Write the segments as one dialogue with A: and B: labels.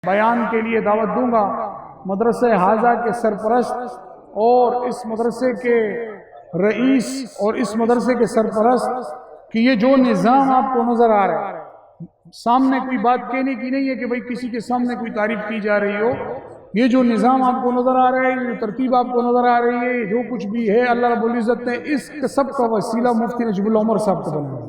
A: بیان کے لیے دعوت دوں گا مدرسہ حاضہ کے سرپرست اور اس مدرسے کے رئیس اور اس مدرسے کے سرپرست کہ یہ جو نظام آپ کو نظر آ رہا ہے، سامنے کوئی بات کہنے کی نہیں ہے کہ بھئی کسی کے سامنے کوئی تعریف کی جا رہی ہو، یہ جو نظام آپ کو نظر آ رہا ہے، یہ جو ترتیب آپ کو نظر آ رہی ہے، یہ جو کچھ بھی ہے اللہ رب العزت نے اس سب کا وسیلہ مفتی نجیب اللہ عمر صاحب کو بنایا۔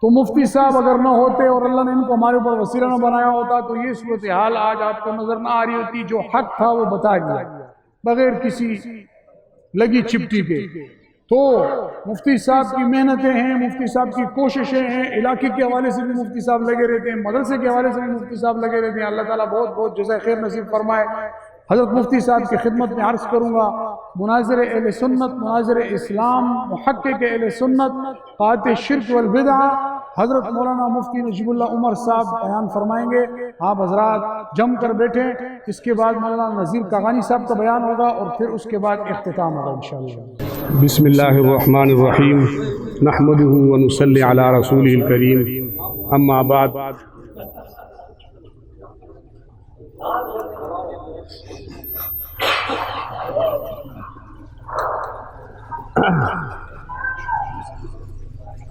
A: تو مفتی صاحب اگر نہ ہوتے اور اللہ نے ان کو ہمارے اوپر وسیلہ نہ بنایا ہوتا تو یہ صورتحال آج آپ کو نظر نہ آ رہی ہوتی۔ جو حق تھا وہ بتا دیا بغیر کسی لگی چپٹی کے۔ تو مفتی صاحب کی محنتیں ہیں، مفتی صاحب کی کوششیں ہیں، علاقے کے حوالے سے بھی مفتی صاحب لگے رہتے ہیں، مدرسے کے حوالے سے بھی مفتی صاحب لگے رہتے ہیں۔ اللہ تعالیٰ بہت بہت جزائے خیر نصیب فرمائے۔ حضرت مفتی صاحب کی خدمت میں عرض کروں گا، مناظر اہل سنت، مناظر اسلام، محقق اہل سنت، قاطع شرک والبدع، حضرت مولانا مفتی نجیب اللہ عمر صاحب بیان فرمائیں گے۔ آپ حضرات جم کر بیٹھیں، اس کے بعد مولانا نذیر کاغانی صاحب کا بیان ہوگا اور پھر اس کے بعد اختتام ہوگا انشاءاللہ۔
B: بسم اللہ الرحمن الرحیم، نحمدہ ونصلی علی رسولہ الکریم، اما بعد۔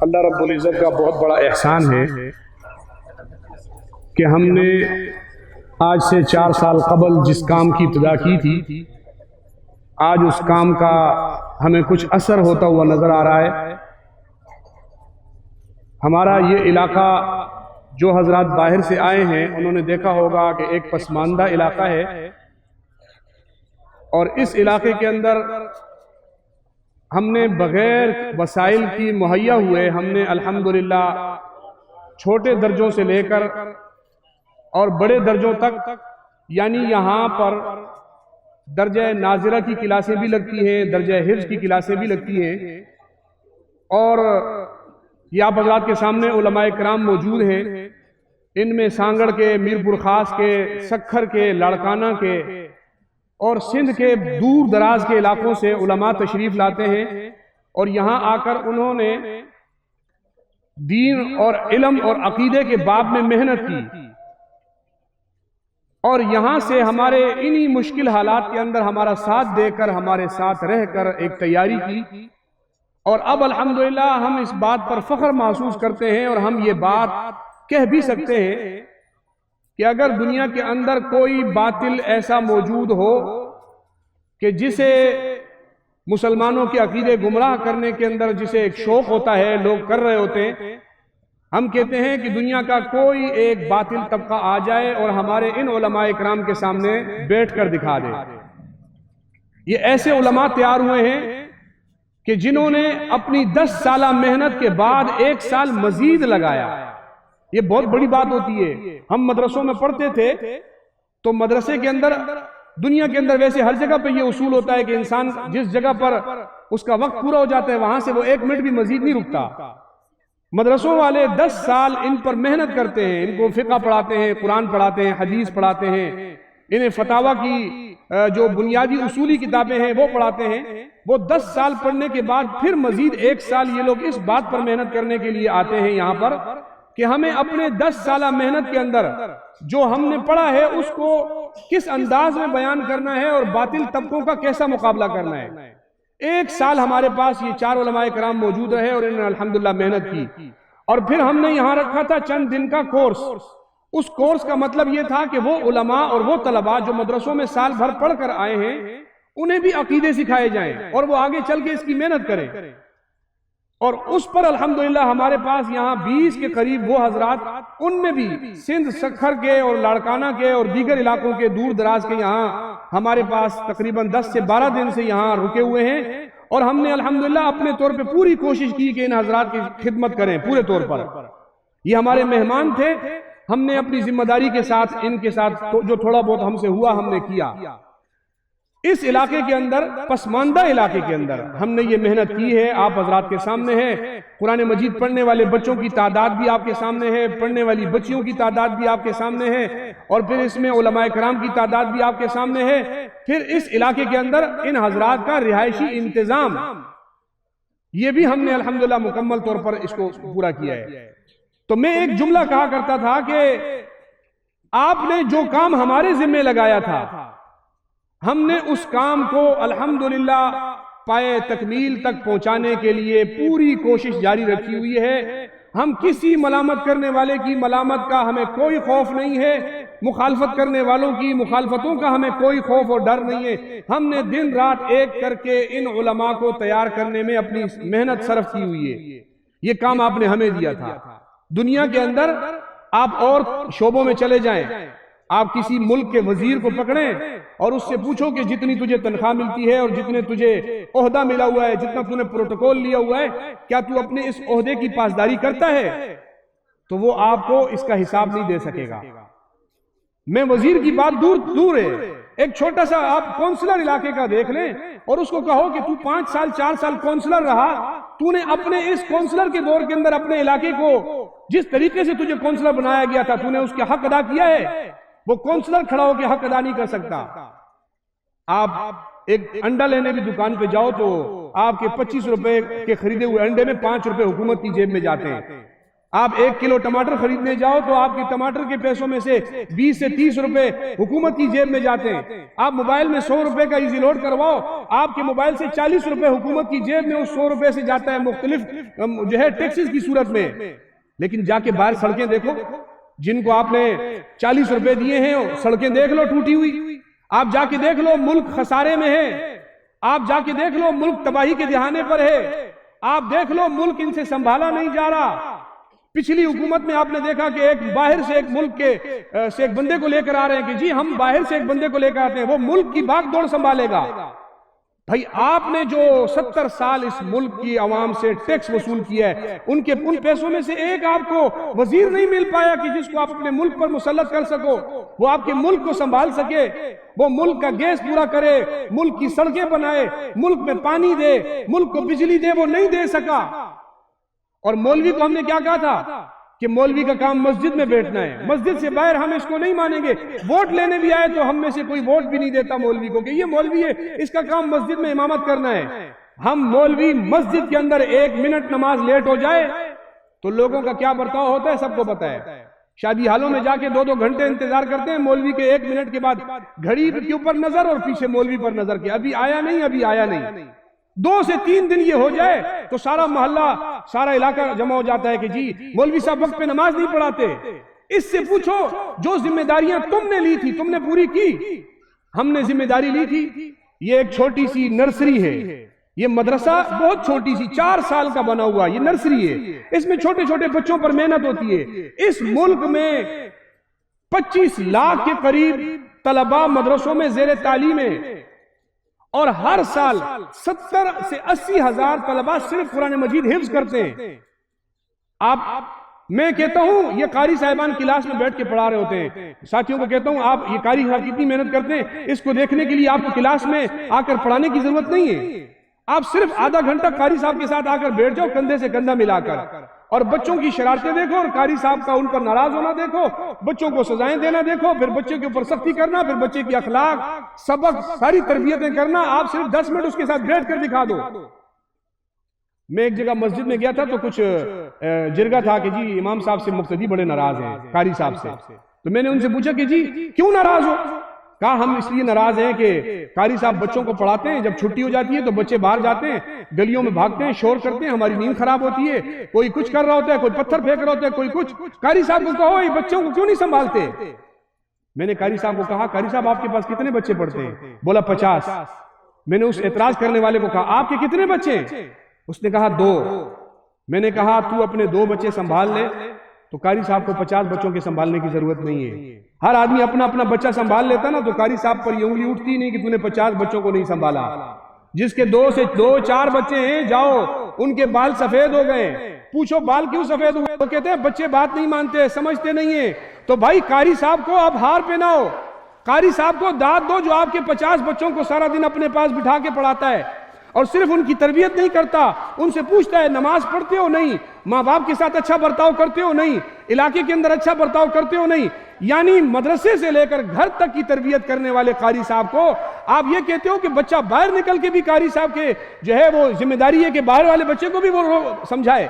B: اللہ رب العزت کا بہت بڑا احسان ہے کہ ہم نے آج سے 4 سال قبل جس کام کی ابتدا کی تھی، آج اس کام کا ہمیں کچھ اثر ہوتا ہوا نظر آ رہا ہے۔ ہمارا یہ علاقہ، جو حضرات باہر سے آئے ہیں انہوں نے دیکھا ہوگا کہ ایک پسماندہ علاقہ ہے، اور اس علاقے کے اندر ہم نے بغیر وسائل کی مہیا ہوئے ہم نے الحمدللہ چھوٹے درجوں سے لے کر اور بڑے درجوں تک، یعنی یہاں پر درجہ ناظرہ کی کلاسیں بھی لگتی ہیں، درجہ حفظ کی کلاسیں بھی لگتی ہیں، اور یہ آپ حضرات کے سامنے علماء کرام موجود ہیں۔ ان میں سانگڑ کے، میر پور خاص کے، سکھر کے، لاڑکانہ کے اور سندھ کے دور دراز کے علاقوں سے علماء تشریف لاتے ہیں، اور یہاں آ کر انہوں نے دین اور علم اور عقیدے کے باب میں محنت کی، اور یہاں سے ہمارے انہی مشکل حالات کے اندر ہمارا ساتھ دے کر، ہمارے ساتھ رہ کر ایک تیاری کی، اور اب الحمدللہ ہم اس بات پر فخر محسوس کرتے ہیں، اور ہم یہ بات کہہ بھی سکتے ہیں کہ اگر دنیا کے اندر کوئی باطل ایسا موجود ہو کہ جسے مسلمانوں کے عقیدے گمراہ کرنے کے اندر جسے ایک شوق ہوتا ہے، لوگ کر رہے ہوتے ہیں، ہم کہتے ہیں کہ دنیا کا کوئی ایک باطل طبقہ آ جائے اور ہمارے ان علماء اکرام کے سامنے بیٹھ کر دکھا دے۔ یہ ایسے علماء تیار ہوئے ہیں کہ جنہوں نے اپنی 10 سالہ محنت کے بعد 1 سال مزید لگایا۔ یہ بہت بڑی بات ہوتی ہے۔ ہم مدرسوں میں پڑھتے تھے تو مدرسے کے اندر، دنیا کے اندر ویسے ہر جگہ پہ یہ اصول ہوتا ہے کہ انسان جس جگہ پر اس کا وقت پورا ہو جاتا ہے وہاں سے وہ 1 منٹ بھی مزید نہیں رکتا۔ مدرسوں والے 10 سال ان پر محنت کرتے ہیں، ان کو فقہ پڑھاتے ہیں، قرآن پڑھاتے ہیں، حدیث پڑھاتے ہیں، انہیں فتاویٰ کی جو بنیادی اصولی کتابیں ہیں وہ پڑھاتے ہیں۔ وہ 10 سال پڑھنے کے بعد پھر مزید 1 سال یہ لوگ اس بات پر محنت کرنے کے لیے آتے ہیں یہاں پر کہ ہمیں اپنے 10 سالہ محنت کے اندر جو ہم نے پڑھا ہے اس کو کس انداز میں بیان کرنا ہے اور باطل طبقوں کا کیسا مقابلہ کرنا ہے۔ 1 سال ہمارے پاس یہ 4 علماء کرام موجود رہے اور انہوں نے الحمدللہ محنت کی، اور پھر ہم نے یہاں رکھا تھا چند دن کا کورس۔ اس کورس کا مطلب یہ تھا کہ وہ علماء اور وہ طلباء جو مدرسوں میں سال بھر پڑھ کر آئے ہیں انہیں بھی عقیدے سکھائے جائیں اور وہ آگے چل کے اس کی محنت کریں، اور اس پر الحمدللہ ہمارے پاس یہاں 20 کے قریب وہ حضرات، ان میں بھی سندھ، سکھر کے اور لاڑکانہ کے اور دیگر علاقوں کے دور دراز کے یہاں ہمارے پاس تقریباً 10 سے 12 دن سے یہاں رکے ہوئے ہیں، اور ہم نے الحمدللہ اپنے طور پہ پوری کوشش کی کہ ان حضرات کی خدمت کریں پورے طور پر۔ یہ ہمارے مہمان تھے، ہم نے اپنی ذمہ داری کے ساتھ ان کے ساتھ جو تھوڑا بہت ہم سے ہوا ہم نے کیا۔ اس علاقے کے اندر، پسماندہ علاقے کے اندر ہم نے یہ محنت کی ہے، آپ حضرات کے سامنے ہے۔ قرآن مجید پڑھنے والے بچوں کی تعداد بھی آپ کے سامنے ہے، پڑھنے والی بچیوں کی تعداد بھی آپ کے سامنے ہے، اور پھر اس میں علماء کرام کی تعداد بھی آپ کے سامنے ہے۔ پھر اس علاقے کے اندر ان حضرات کا رہائشی انتظام، یہ بھی ہم نے الحمدللہ مکمل طور پر اس کو پورا کیا ہے۔ تو میں ایک جملہ کہا کرتا تھا کہ آپ نے جو کام ہمارے ذمہ لگایا تھا ہم نے اس کام کو الحمدللہ پائے تکمیل تک پہنچانے کے لیے پوری کوشش جاری رکھی ہوئی ہے۔ ہم کسی ملامت کرنے والے کی ملامت کا ہمیں کوئی خوف نہیں ہے، مخالفت کرنے والوں کی مخالفتوں کا ہمیں کوئی خوف اور ڈر نہیں ہے۔ ہم نے دن رات ایک کر کے ان علماء کو تیار کرنے میں اپنی محنت صرف کی ہوئی ہے۔ یہ کام آپ نے ہمیں دیا تھا۔ دنیا کے اندر آپ اور شعبوں میں چلے جائیں، آپ کسی ملک کے وزیر کو پکڑیں اور اس سے پوچھو کہ جتنی تجھے تنخواہ ملتی ہے اور جتنے تجھے عہدہ ملا ہوا ہے، جتنا تو نے پروٹوکول لیا ہوا ہے، کیا تو اپنے اس عہدے کی پاسداری کرتا ہے؟ تو وہ آپ کو اس کا حساب نہیں دے سکے گا۔ میں وزیر کی بات دور ہے، ایک چھوٹا سا آپ کونسلر علاقے کا دیکھ لیں اور اس کو کہو کہ تو 5 سال 4 سال کونسلر رہا، تو نے اپنے اس کونسلر کے دور کے اندر اپنے علاقے کو جس طریقے سے تجھے کونسلر بنایا گیا تھا تو نے اس کے حق ادا کیا ہے؟ وہ کونسلر کھڑا ہو کے حق ادا نہیں کر سکتا۔ آپ ایک انڈا لینے کی دکان پہ جاؤ تو آپ کے 25 روپے کے خریدے ہوئے انڈے میں 5 روپے حکومت کی جیب میں جاتے ہیں۔ آپ 1 کلو ٹماٹر خریدنے جاؤ تو آپ کے ٹماٹر کے پیسوں میں سے 20 سے 30 روپے حکومت کی جیب میں جاتے ہیں۔ آپ موبائل میں 100 روپے کا ایزی لوڈ کرواؤ، آپ کے موبائل سے 40 روپے حکومت کی جیب میں اس 100 روپے سے جاتا ہے مختلف ٹیکسز کی صورت میں۔ لیکن جا کے باہر سڑکیں دیکھو، جن کو آپ نے 40 روپے دیے ہیں سڑکیں دیکھ لو ٹوٹی ہوئی، آپ جا کے دیکھ لو ملک خسارے میں ہے، آپ جا کے دیکھ لو ملک تباہی کے دہانے پر ہے، آپ دیکھ لو ملک ان سے سنبھالا نہیں جا رہا۔ پچھلی حکومت میں آپ نے دیکھا کہ ایک باہر سے ایک ملک کے سے ایک بندے کو لے کر آ رہے ہیں کہ جی ہم باہر سے ایک بندے کو لے کر آتے ہیں، وہ ملک کی بھاگ دوڑ سنبھالے گا۔ بھائی آپ نے جو 70 سال اس ملک کی عوام سے ٹیکس وصول کیا ہے، ان پیسوں میں سے ایک آپ کو وزیر نہیں مل پایا کہ جس کو آپ اپنے ملک پر مسلط کر سکو، وہ آپ کے ملک کو سنبھال سکے، وہ ملک کا گیس پورا کرے، ملک کی سڑکیں بنائے، ملک میں پانی دے، ملک کو بجلی دے، وہ نہیں دے سکا۔ اور مولوی کو ہم نے کیا کہا تھا کہ مولوی کا کام مسجد میں بیٹھنا ہے، مسجد سے باہر ہم اس کو نہیں مانیں گے۔ ووٹ لینے بھی آئے تو ہم میں سے کوئی ووٹ بھی نہیں دیتا مولوی کو کہ یہ مولوی ہے، اس کا کام مسجد میں امامت کرنا ہے۔ ہم مولوی مسجد کے اندر 1 منٹ نماز لیٹ ہو جائے تو لوگوں کا کیا برتاؤ ہوتا ہے سب کو پتہ ہے۔ شادی حالوں میں جا کے 2-2 گھنٹے انتظار کرتے ہیں مولوی کے 1 منٹ کے بعد گھڑی کے اوپر نظر اور پیچھے مولوی پر نظر کہ ابھی آیا نہیں ابھی آیا نہیں۔ 2 سے 3 دن یہ ہو جائے تو سارا محلہ سارا علاقہ جمع ہو جاتا ہے کہ جی مولوی صاحب وقت پہ نماز نہیں پڑھاتے۔ اس سے پوچھو جو ذمہ داریاں تم نے لی تھی تم نے پوری کی؟ ہم نے ذمہ داری لی تھی۔ یہ ایک چھوٹی سی نرسری ہے، یہ مدرسہ بہت چھوٹی سی 4 سال کا بنا ہوا یہ نرسری ہے، اس میں چھوٹے چھوٹے بچوں پر محنت ہوتی ہے۔ اس ملک میں 25 لاکھ کے قریب طلباء مدرسوں میں زیر تعلیم ہے اور ہر سال 70 سے 80 ہزار طلباء صرف قرآن مجید حفظ کرتے ہیں۔ میں کہتا ہوں یہ قاری صاحبان کلاس میں بیٹھ کے پڑھا رہے ہوتے ہیں، ساتھیوں کو کہتا ہوں آپ یہ قاری صاحب کتنی محنت کرتے ہیں، اس کو دیکھنے کے لیے آپ کو کلاس میں آ کر پڑھانے کی ضرورت نہیں ہے۔ آپ صرف آدھا گھنٹہ قاری صاحب کے ساتھ آ کر بیٹھ جاؤ کندھے سے کندھا ملا کر، اور بچوں کی شرارتیں دیکھو اور قاری صاحب کا ان پر ناراض ہونا دیکھو، بچوں کو سزائیں دینا دیکھو، پھر بچے کے اوپر سختی کرنا، پھر بچے کی اخلاق سبق ساری تربیتیں کرنا۔ آپ صرف 10 منٹ اس کے ساتھ بیٹھ کر دکھا دو۔ میں ایک جگہ مسجد میں گیا تھا تو کچھ جرگہ تھا کہ جی امام صاحب سے مقتدی بڑے ناراض ہیں قاری صاحب سے، تو میں نے ان سے پوچھا کہ جی کیوں ناراض ہو؟ کہا ہم اس لیے ناراض ہیں کہ قاری صاحب بچوں کو پڑھاتے ہیں، جب چھٹی ہو جاتی ہے تو بچے باہر جاتے ہیں، گلیوں میں بھاگتے ہیں، شور کرتے ہیں، ہماری نیند خراب ہوتی ہے، کوئی کچھ کر رہا ہوتا ہے، کوئی پتھر پھینک رہا ہوتا ہے، کوئی کچھ۔ قاری صاحب کو کہو یہ بچوں کو کیوں نہیں سنبھالتے؟ میں نے قاری صاحب کو کہا قاری صاحب آپ کے پاس کتنے بچے پڑھتے ہیں؟ بولا 50۔ میں نے اس اعتراض کرنے والے کو کہا آپ کے کتنے بچے ہیں؟ اس نے کہا 2۔ میں نے کہا تو اپنے 2 بچے سنبھال لے تو قاری صاحب کو 50 بچوں کے سنبھالنے کی ضرورت نہیں ہے۔ ہر آدمی اپنا اپنا بچہ سنبھال لیتا نا تو قاری صاحب پر یہ انگلی اٹھتی نہیں کہ تو نے 50 بچوں کو نہیں سنبھالا۔ جس کے 2 سے 4 بچے ہیں جاؤ ان کے بال سفید ہو گئے، پوچھو بال کیوں سفید ہوئے؟ وہ کہتے ہیں بچے بات نہیں مانتے، سمجھتے نہیں ہیں۔ تو بھائی قاری صاحب کو آپ ہار پہناؤ، قاری صاحب کو داد دو جو آپ کے 50 بچوں کو سارا دن اپنے پاس بٹھا کے پڑھاتا ہے اور صرف ان کی تربیت نہیں کرتا، ان سے پوچھتا ہے نماز پڑھتے ہو نہیں، ماں باپ کے ساتھ اچھا برتاؤ کرتے ہو نہیں، علاقے کے اندر اچھا برتاؤ کرتے ہو نہیں۔ یعنی مدرسے سے لے کر گھر تک کی تربیت کرنے والے قاری صاحب کو آپ یہ کہتے ہو کہ بچہ باہر نکل کے بھی قاری صاحب کے جو ہے وہ ذمہ داری ہے کہ باہر والے بچے کو بھی وہ سمجھائے۔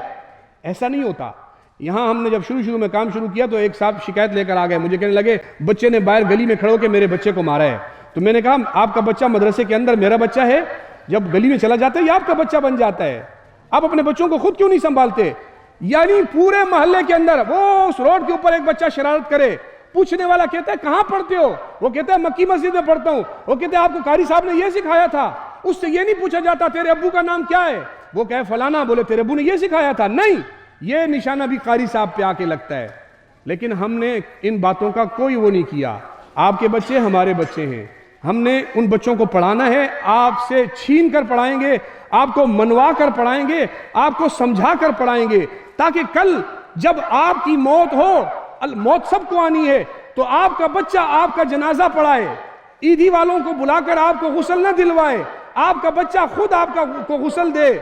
B: ایسا نہیں ہوتا۔ یہاں ہم نے جب شروع میں کام شروع کیا تو ایک صاحب شکایت لے کر آ گئے، مجھے کہنے لگے بچے نے باہر گلی میں کھڑے ہو کے میرے بچے کو مارا ہے۔ تو میں نے کہا آپ کا بچہ مدرسے کے اندر میرا بچہ ہے، جب گلی میں چلا جاتا ہے یہ آپ کا بچہ بن جاتا ہے، آپ اپنے بچوں کو خود کیوں نہیں سنبھالتے؟ یعنی پورے محلے کے اندر وہ اس روڈ کے اوپر ایک بچہ شرارت کرے، پوچھنے والا کہتا ہے کہاں پڑھتے ہو؟ وہ کہتا ہے مکی مسجد میں پڑھتا ہوں۔ وہ کہتے ہیں آپ کو قاری صاحب نے یہ سکھایا تھا؟ اس سے یہ نہیں پوچھا جاتا تیرے ابو کا نام کیا ہے؟ وہ کہے فلانا، بولے تیرے ابو نے یہ سکھایا تھا؟ نہیں، یہ نشانہ بھی قاری صاحب پہ آ کے لگتا ہے۔ لیکن ہم نے ان باتوں کا کوئی وہ نہیں کیا۔ آپ کے بچے ہمارے بچے ہیں، ہم نے ان بچوں کو پڑھانا ہے، آپ سے چھین کر پڑھائیں گے، آپ کو منوا کر پڑھائیں گے، آپ کو سمجھا کر پڑھائیں گے، تاکہ کل جب آپ کی موت ہو، موت سب کو آنی ہے، تو آپ کا بچہ آپ کا جنازہ پڑھائے، عیدی والوں کو بلا کر آپ کو غسل نہ دلوائے، آپ کا بچہ خود آپ کو غسل دے،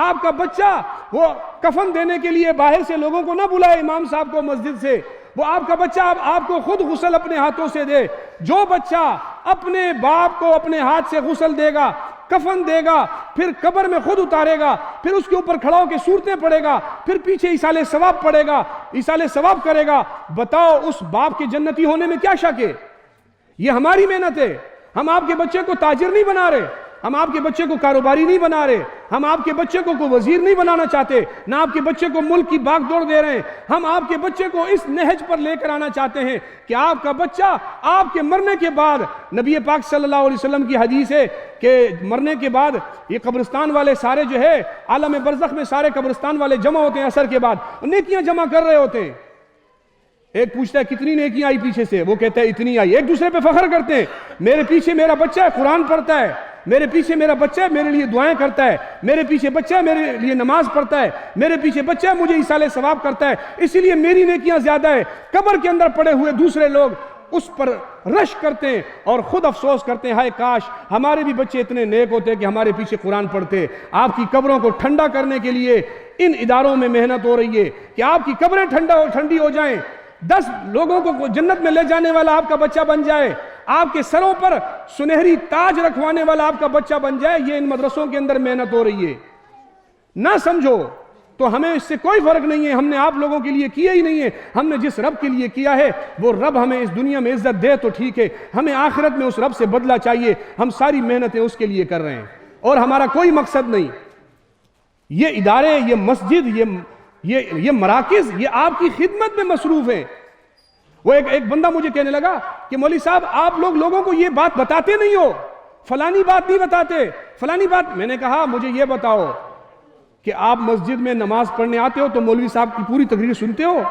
B: آپ کا بچہ وہ کفن دینے کے لیے باہر سے لوگوں کو نہ بلائے امام صاحب کو مسجد سے، وہ آپ کا بچہ آپ کو خود غسل اپنے ہاتھوں سے دے۔ جو بچہ اپنے باپ کو اپنے ہاتھ سے غسل دے گا، کفن دے گا، پھر قبر میں خود اتارے گا، پھر اس کے اوپر کھڑا ہو کے سورتیں پڑھے گا، پھر پیچھے ایصال ثواب پڑھے گا، ایصال ثواب کرے گا، بتاؤ اس باپ کے جنتی ہونے میں کیا شک ہے؟ یہ ہماری محنت ہے۔ ہم آپ کے بچے کو تاجر نہیں بنا رہے، ہم آپ کے بچے کو کاروباری نہیں بنا رہے، ہم آپ کے بچے کو کوئی وزیر نہیں بنانا چاہتے، نہ آپ کے بچے کو ملک کی باغ دوڑ دے رہے ہیں۔ ہم آپ کے بچے کو اس نہج پر لے کر آنا چاہتے ہیں کہ آپ کا بچہ آپ کے مرنے کے بعد، نبی پاک صلی اللہ علیہ وسلم کی حدیث ہے کہ مرنے کے بعد یہ قبرستان والے سارے جو ہے عالم برزخ میں سارے قبرستان والے جمع ہوتے ہیں عصر کے بعد، نیکیاں جمع کر رہے ہوتے ہیں۔ ایک پوچھتا ہے کتنی نیکیاں آئی پیچھے سے؟ وہ کہتا ہے اتنی آئی۔ ایک دوسرے پہ فخر کرتے ہیں، میرے پیچھے میرا بچہ ہے قرآن پڑھتا ہے، میرے پیچھے میرا بچہ ہے میرے لیے دعائیں کرتا ہے، میرے پیچھے بچہ ہے میرے لیے نماز پڑھتا ہے، میرے پیچھے بچہ ہے مجھے ایصال ثواب کرتا ہے، اسی لیے میری نیکیاں زیادہ ہے۔ قبر کے اندر پڑے ہوئے دوسرے لوگ اس پر رشک کرتے ہیں اور خود افسوس کرتے ہیں، ہائے کاش ہمارے بھی بچے اتنے نیک ہوتے کہ ہمارے پیچھے قرآن پڑھتے۔ آپ کی قبروں کو ٹھنڈا کرنے کے لیے ان اداروں میں محنت ہو رہی ہے کہ آپ کی قبریں ٹھنڈی ہو جائیں، 10 لوگوں کو جنت میں لے جانے والا آپ کا بچہ بن جائے، آپ کے سروں پر سنہری تاج رکھوانے والا آپ کا بچہ بن جائے۔ یہ ان مدرسوں کے اندر محنت ہو رہی ہے۔ نہ سمجھو تو ہمیں اس سے کوئی فرق نہیں ہے، ہم نے آپ لوگوں کے لیے کیا ہی نہیں ہے، ہم نے جس رب کے لیے کیا ہے وہ رب ہمیں اس دنیا میں عزت دے تو ٹھیک ہے، ہمیں آخرت میں اس رب سے بدلہ چاہیے، ہم ساری محنتیں اس کے لیے کر رہے ہیں اور ہمارا کوئی مقصد نہیں۔ یہ ادارے، یہ مسجد، یہ مراکز، یہ آپ کی خدمت میں مصروف ہیں۔ وہ ایک بندہ مجھے کہنے لگا کہ مولوی صاحب آپ لوگوں کو یہ بات بتاتے نہیں ہو، فلانی بات نہیں بتاتے، فلانی بات۔ میں نے کہا مجھے یہ بتاؤ کہ آپ مسجد میں نماز پڑھنے آتے ہو تو مولوی صاحب کی پوری تقریر سنتے ہو؟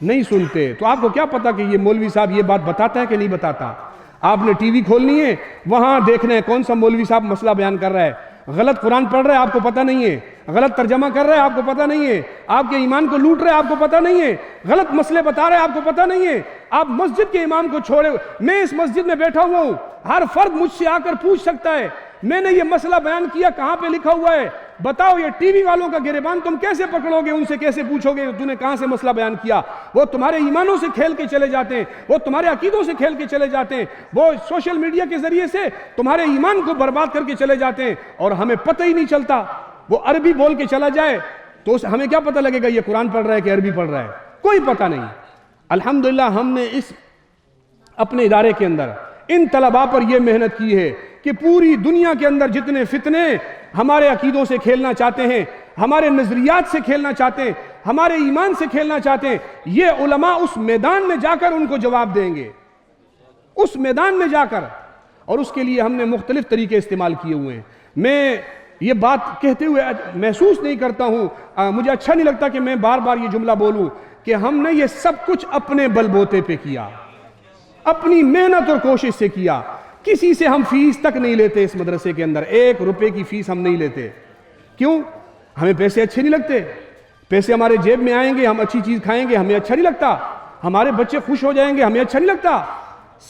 B: نہیں سنتے، تو آپ کو کیا پتا کہ یہ مولوی صاحب یہ بات بتاتا ہے کہ نہیں بتاتا؟ آپ نے ٹی وی کھولنی ہے، وہاں دیکھنا ہے کون سا مولوی صاحب مسئلہ بیان کر رہا ہے، غلط قرآن پڑھ رہے ہیں آپ کو پتہ نہیں ہے، غلط ترجمہ کر رہے ہیں آپ کو پتہ نہیں ہے، آپ کے ایمان کو لوٹ رہے ہیں آپ کو پتہ نہیں ہے، غلط مسئلے بتا رہے ہیں آپ کو پتہ نہیں ہے۔ آپ مسجد کے امام کو چھوڑے، میں اس مسجد میں بیٹھا ہوا ہوں، ہر فرد مجھ سے آ کر پوچھ سکتا ہے میں نے یہ مسئلہ بیان کیا کہاں پہ لکھا ہوا ہے؟ بتاؤ یہ ٹی وی والوں کا گریبان تم کیسے پکڑو گے؟ ان سے کیسے پوچھو گے تو نے کہاں سے مسئلہ بیان کیا؟ وہ تمہارے ایمانوں سے کھیل کے چلے جاتے ہیں، وہ تمہارے عقیدوں سے کھیل کے چلے جاتے ہیں، وہ سوشل میڈیا کے ذریعے سے تمہارے ایمان کو برباد کر کے چلے جاتے ہیں اور ہمیں پتہ ہی نہیں چلتا۔ وہ عربی بول کے چلا جائے تو ہمیں کیا پتہ لگے گا یہ قرآن پڑھ رہا ہے کہ عربی پڑھ رہا ہے؟ کوئی پتہ نہیں۔ الحمدللہ ہم نے اس اپنے ادارے کے اندر ان طلباء پر یہ محنت کی ہے کہ پوری دنیا کے اندر جتنے فتنے ہمارے عقیدوں سے کھیلنا چاہتے ہیں، ہمارے نظریات سے کھیلنا چاہتے ہیں، ہمارے ایمان سے کھیلنا چاہتے ہیں، یہ علماء اس میدان میں جا کر ان کو جواب دیں گے، اس میدان میں جا کر۔ اور اس کے لیے ہم نے مختلف طریقے استعمال کیے ہوئے ہیں۔ میں یہ بات کہتے ہوئے محسوس نہیں کرتا ہوں، مجھے اچھا نہیں لگتا کہ میں بار بار یہ جملہ بولوں کہ ہم نے یہ سب کچھ اپنے بل بوتے پہ کیا، اپنی محنت اور کوشش سے کیا۔ کسی سے ہم فیس تک نہیں لیتے، اس مدرسے کے اندر 1 روپے کی فیس ہم نہیں لیتے۔ کیوں؟ ہمیں پیسے اچھے نہیں لگتے، پیسے ہمارے جیب میں آئیں گے ہم اچھی چیز کھائیں گے ہمیں اچھا نہیں لگتا، ہمارے بچے خوش ہو جائیں گے ہمیں اچھا نہیں لگتا۔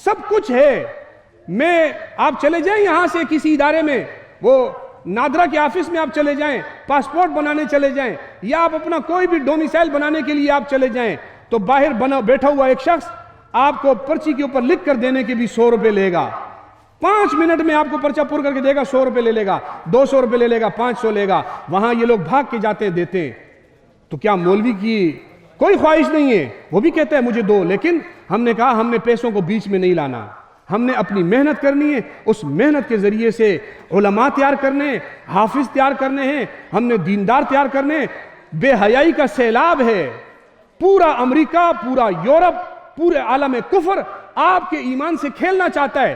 B: سب کچھ ہے۔ آپ چلے جائیں یہاں سے کسی ادارے میں، وہ نادرا کے آفس میں آپ چلے جائیں، پاسپورٹ بنانے چلے جائیں، یا آپ اپنا کوئی بھی ڈومیسائل بنانے کے لیے آپ چلے جائیں، تو باہر بیٹھا ہوا ایک شخص آپ کو پرچی کے اوپر لکھ کر دینے کے بھی 100 روپے لے گا۔ 5 منٹ میں آپ کو پرچہ پر کر کے دے گا، 100 روپے لے گا، 200 روپے لے گا، 500 لے گا۔ وہاں یہ لوگ بھاگ کے جاتے ہیں دیتے ہیں۔ تو کیا مولوی کی کوئی خواہش نہیں ہے، وہ بھی کہتا ہے مجھے دو، لیکن ہم نے کہا ہم نے پیسوں کو بیچ میں نہیں لانا، ہم نے اپنی محنت کرنی ہے، اس محنت کے ذریعے سے علماء تیار کرنے، حافظ تیار کرنے ہیں، ہم نے دیندار تیار کرنے۔ بے حیائی کا سیلاب ہے، پورا امریکہ، پورا یورپ، پورے عالم کفر آپ کے ایمان سے کھیلنا چاہتا ہے،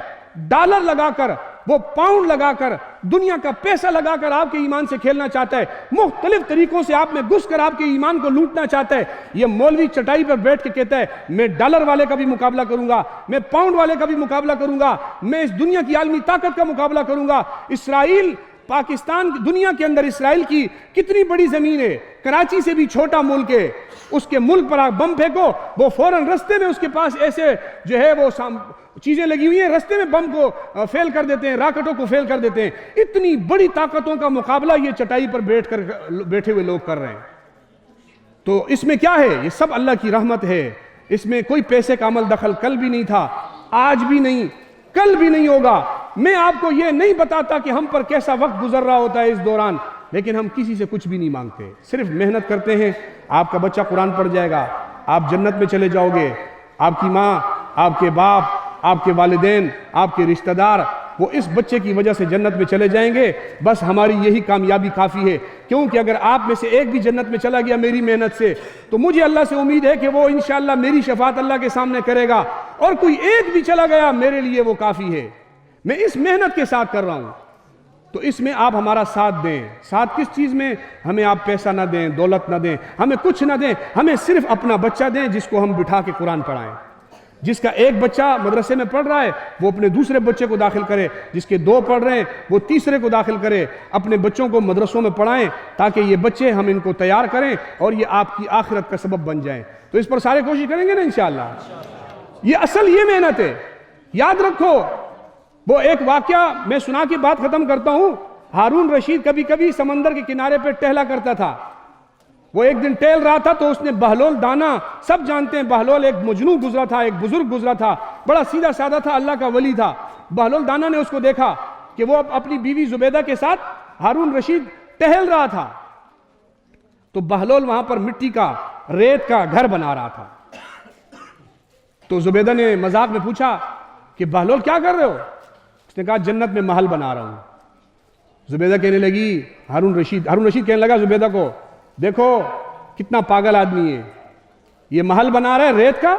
B: ڈالر لگا کر، وہ پاؤنڈ لگا کر، دنیا کا پیسہ لگا کر آپ کے ایمان سے کھیلنا چاہتا ہے، مختلف طریقوں سے آپ میں گھس کر آپ کے ایمان کو لوٹنا چاہتا ہے۔ یہ مولوی چٹائی پر بیٹھ کے کہتا ہے میں ڈالر والے کا بھی مقابلہ کروں گا، میں پاؤنڈ والے کا بھی مقابلہ کروں گا، میں اس دنیا کی عالمی طاقت کا مقابلہ کروں گا۔ اسرائیل، پاکستان، دنیا کے اندر اسرائیل کی کتنی بڑی زمین ہے، کراچی سے بھی چھوٹا ملک ہے، اس کے ملک پر آپ بم پھینکو، وہ فوراً رستے میں اس کے پاس ایسے جو ہے وہ چیزیں لگی ہوئی ہیں، رستے میں بم کو فیل کر دیتے ہیں، راکٹوں کو فیل کر دیتے ہیں۔ اتنی بڑی طاقتوں کا مقابلہ یہ چٹائی پر بیٹھے ہوئے لوگ کر رہے ہیں۔ تو اس میں کیا ہے؟ یہ سب اللہ کی رحمت ہے، اس میں کوئی پیسے کا عمل دخل کل بھی نہیں تھا، آج بھی نہیں، کل بھی نہیں ہوگا۔ میں آپ کو یہ نہیں بتاتا کہ ہم پر کیسا وقت گزر رہا ہوتا ہے اس دوران، لیکن ہم کسی سے کچھ بھی نہیں مانگتے، صرف محنت کرتے ہیں۔ آپ کا بچہ قرآن پڑھ جائے گا، آپ جنت میں چلے جاؤ گے، آپ کی ماں، آپ کے باپ، آپ کے والدین، آپ کے رشتہ دار، وہ اس بچے کی وجہ سے جنت میں چلے جائیں گے۔ بس ہماری یہی کامیابی کافی ہے، کیونکہ اگر آپ میں سے ایک بھی جنت میں چلا گیا میری محنت سے، تو مجھے اللہ سے امید ہے کہ وہ انشاءاللہ میری شفاعت اللہ کے سامنے کرے گا، اور کوئی ایک بھی چلا گیا میرے لیے وہ کافی ہے۔ میں اس محنت کے ساتھ کر رہا ہوں، تو اس میں آپ ہمارا ساتھ دیں۔ ساتھ کس چیز میں؟ ہمیں آپ پیسہ نہ دیں، دولت نہ دیں، ہمیں کچھ نہ دیں، ہمیں صرف اپنا بچہ دیں جس کو ہم بٹھا کے قرآن پڑھائیں۔ جس کا ایک بچہ مدرسے میں پڑھ رہا ہے وہ اپنے دوسرے بچے کو داخل کرے، جس کے دو پڑھ رہے ہیں وہ تیسرے کو داخل کرے۔ اپنے بچوں کو مدرسوں میں پڑھائیں تاکہ یہ بچے ہم ان کو تیار کریں اور یہ آپ کی آخرت کا سبب بن جائیں۔ تو اس پر سارے کوشش کریں گے نا انشاءاللہ۔ یہ اصل یہ محنت ہے، یاد رکھو۔ وہ ایک واقعہ میں سنا کے بات ختم کرتا ہوں۔ ہارون رشید کبھی کبھی سمندر کے کنارے پہ ٹہلا کرتا تھا۔ وہ ایک دن ٹہل رہا تھا تو اس نے بہلول دانا، سب جانتے ہیں بہلول ایک مجنون گزرا تھا، ایک بزرگ گزرا تھا، بڑا سیدھا سادہ تھا، اللہ کا ولی تھا۔ بہلول دانا نے اس کو دیکھا کہ وہ اپنی بیوی زبیدہ کے ساتھ ہارون رشید ٹہل رہا تھا، تو بہلول وہاں پر مٹی کا، ریت کا گھر بنا رہا تھا۔ تو زبیدہ نے مذاق میں پوچھا کہ بہلول کیا کر رہے ہو؟ اس نے کہا جنت میں محل بنا رہا ہوں۔ زبیدہ کہنے لگی ہارون رشید کہنے لگا زبیدہ کو، دیکھو کتنا پاگل آدمی ہے، یہ محل بنا رہا ہے ریت کا،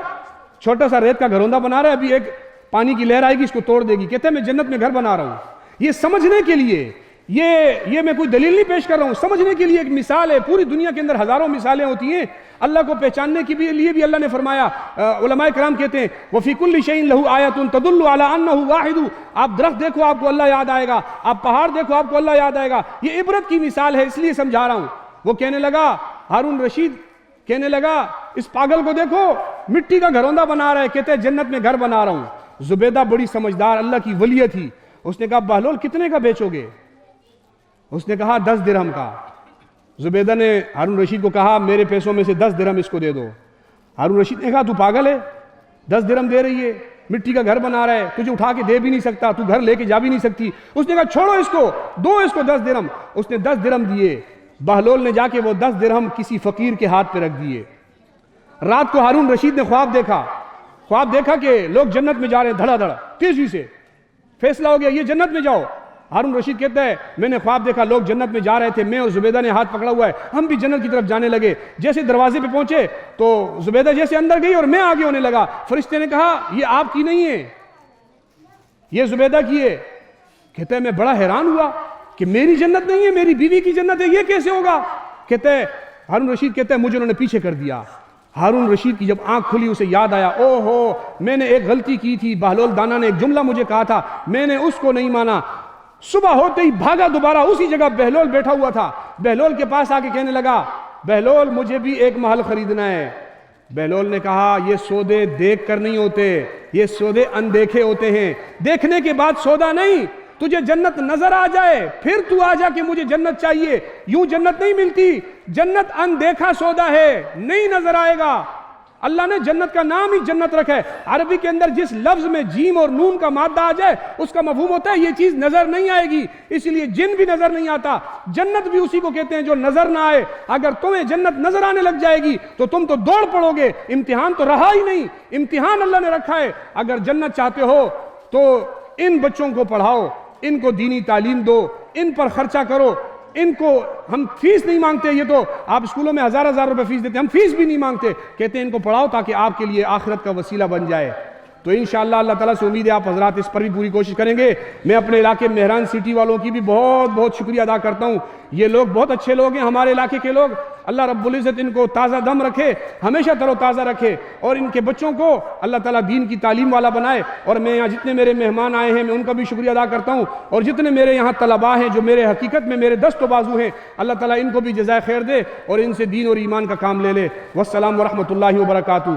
B: چھوٹا سا ریت کا گھروندہ بنا رہا ہے، ابھی ایک پانی کی لہر آئے گی اس کو توڑ دے گی، کہتے ہیں میں جنت میں گھر بنا رہا ہوں۔ یہ سمجھنے کے لیے، یہ میں کوئی دلیل نہیں پیش کر رہا ہوں، سمجھنے کے لیے ایک مثال ہے۔ پوری دنیا کے اندر ہزاروں مثالیں ہوتی ہیں۔ اللہ کو پہچاننے کے لیے بھی اللہ نے فرمایا، علماء کرام کہتے ہیں وَفِي كُلِّ شَيْءٍ لَهُ آیَةٌ تَدُلُّ عَلَىٰ أَنَّهُ وَاحِدٌ۔ آپ درخت دیکھو آپ کو اللہ یاد آئے گا، آپ پہاڑ دیکھو آپ کو اللہ یاد آئے گا۔ یہ عبرت کی مثال ہے، اس لیے سمجھا رہا ہوں۔ وہ کہنے لگا، ہارون رشید کہنے لگا اس پاگل کو دیکھو مٹی کا گھروندہ بنا رہا ہے، کہتے ہیں جنت میں گھر بنا رہا ہوں۔ زبیدہ بڑی سمجھدار اللہ کی ولیہ تھی، اس نے کہا بہلول کتنے کا بیچو گے؟ اس نے کہا 10 درہم کا۔ زبیدہ نے ہارون رشید کو کہا میرے پیسوں میں سے 10 درہم اس کو دے دو۔ ہارون رشید نے کہا تو پاگل ہے، 10 درہم دے رہی ہے، مٹی کا گھر بنا رہا ہے، تجھے اٹھا کے دے بھی نہیں سکتا، تو گھر لے کے جا بھی نہیں سکتی۔ اس نے کہا چھوڑو اس کو، دو اس کو 10 درہم۔ اس نے 10 درہم دیے۔ بہلول نے جا کے وہ 10 درہم کسی فقیر کے ہاتھ پہ رکھ دیے۔ رات کو ہارون رشید نے خواب دیکھا کہ لوگ جنت میں جا رہے ہیں، دھڑا دھڑ تیزی سے فیصلہ ہو گیا یہ جنت میں جاؤ۔ ہارون رشید کہتا ہے میں نے خواب دیکھا لوگ جنت میں جا رہے تھے، میں اور زبیدہ نے ہاتھ پکڑا ہوا ہے، ہم بھی جنت کی طرف جانے لگے۔ جیسے دروازے پہ پہنچے تو زبیدہ جیسے اندر گئی اور میں آگے ہونے لگا، فرشتے نے کہا یہ آپ کی نہیں ہے، یہ زبیدہ کی ہے۔ کہتا ہے میں بڑا حیران ہوا کہ میری جنت نہیں ہے، میری بیوی کی جنت ہے، یہ کیسے ہوگا؟ کہتا ہے ہارون رشید کہتا ہے مجھے انہوں نے پیچھے کر دیا۔ ہارون رشید کی جب آنکھ کھلی اسے یاد آیا، او ہو میں نے ایک غلطی کی تھی، بہلول دانا نے ایک جملہ مجھے کہا تھا، میں نے اس کو نہیں مانا۔ صبح ہوتے ہی بھاگا دوبارہ اسی جگہ بہلول بیٹھا ہوا تھا، بہلول کے پاس آ کے کہنے لگا بہلول مجھے بھی ایک محل خریدنا ہے۔ بہلول نے کہا یہ سودے دیکھ کر نہیں ہوتے، یہ سودے اندیکھے ہوتے ہیں، دیکھنے کے بعد سودا نہیں، تجھے جنت نظر آ جائے پھر تو آ جا کہ مجھے جنت چاہیے، یوں جنت نہیں ملتی۔ جنت اندیکھا سودا ہے، نہیں نظر آئے گا۔ اللہ نے جنت کا نام ہی جنت رکھا ہے. عربی کے اندر جس لفظ میں جیم اور نون کا مادہ آ جائے اس کا مفہوم ہوتا ہے یہ چیز نظر نہیں آئے گی. اس لیے جن بھی نظر نہیں آتا, جنت بھی اسی کو کہتے ہیں جو نظر نہ آئے. اگر تمہیں جنت نظر آنے لگ جائے گی تو تم تو دوڑ پڑو گے. امتحان تو رہا ہی نہیں, امتحان اللہ نے رکھا ہے. اگر جنت چاہتے ہو تو ان بچوں کو پڑھاؤ, ان کو دینی تعلیم دو, ان پر خرچہ کرو. ان کو ہم فیس نہیں مانگتے, یہ تو آپ اسکولوں میں ہزار ہزار روپے فیس دیتے, ہم فیس بھی نہیں مانگتے. کہتے ہیں ان کو پڑھاؤ تاکہ آپ کے لیے آخرت کا وسیلہ بن جائے. تو انشاءاللہ اللہ تعالیٰ سے امید ہے آپ حضرات اس پر بھی پوری کوشش کریں گے. میں اپنے علاقے مہران سٹی والوں کی بھی بہت بہت شکریہ ادا کرتا ہوں. یہ لوگ بہت اچھے لوگ ہیں, ہمارے علاقے کے لوگ. اللہ رب العزت ان کو تازہ دم رکھے, ہمیشہ تر و تازہ رکھے, اور ان کے بچوں کو اللہ تعالیٰ دین کی تعلیم والا بنائے. اور میں یہاں جتنے میرے مہمان آئے ہیں میں ان کا بھی شکریہ ادا کرتا ہوں, اور جتنے میرے یہاں طلباء ہیں جو میرے حقیقت میں میرے دست و بازو ہیں, اللہ تعالیٰ ان کو بھی جزائے خیر دے اور ان سے دین اور ایمان کا کام لے لے. والسلام ورحمۃ اللہ وبرکاتہ.